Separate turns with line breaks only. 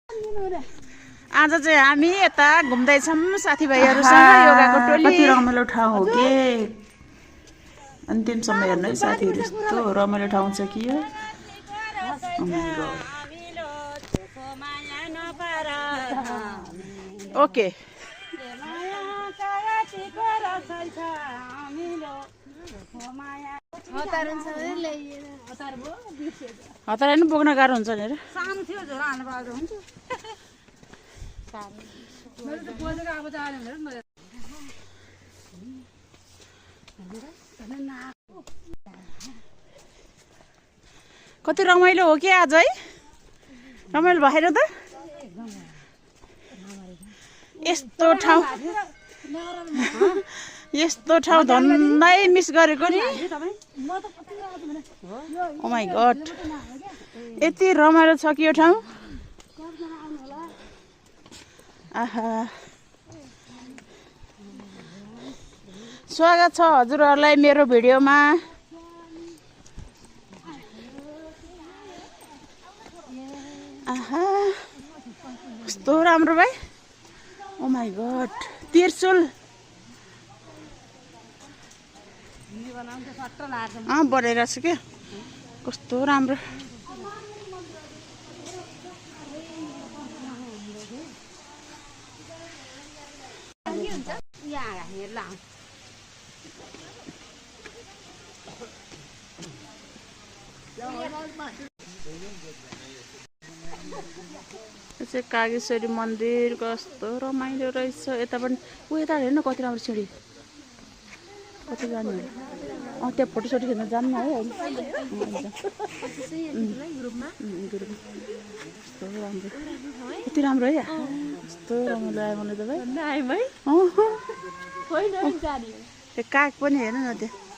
आज चाहिँ हामी यता घुम्दैछौँ साथीभाइहरूसँग योगाको टोली।
कति रमाइलो ठाउँ हो के अन्तिमसम्म हेर्नु है साथीहरू। यस्तो रमाइलो ठाउँ छ कि यो।
ओके हतार नि बोक्न गाह्रो हुन्छ नि। कति रमाइलो हो कि आज है, रमाइलो भएन त। यस्तो ठाउँ धन्नै मिस गरेको नि। ओ माई गड, यति रमाइलो छ कि यो ठाउँ। आहा, स्वागत छ हजुरहरूलाई मेरो भिडियोमा। आहा, कस्तो राम्रो भाइ। ओ माई गड, तिर्सुल बनाइरहेको छु क्या, कस्तो राम्रो। चाहिँ कागेश्वरी मन्दिर कस्तो रमाइलो रहेछ। यता पनि यता हेर्नु कति राम्रो सिँढी, कति जाने हो। त्यहाँ फोटोसोटो खिच्न जान्न है अहिले। कस्तो राम्रो, कति राम्रो है। कस्तो रमाइलो आयो मलाई त भाइ। त्यो काग पनि हेर्नु न त्यहाँ।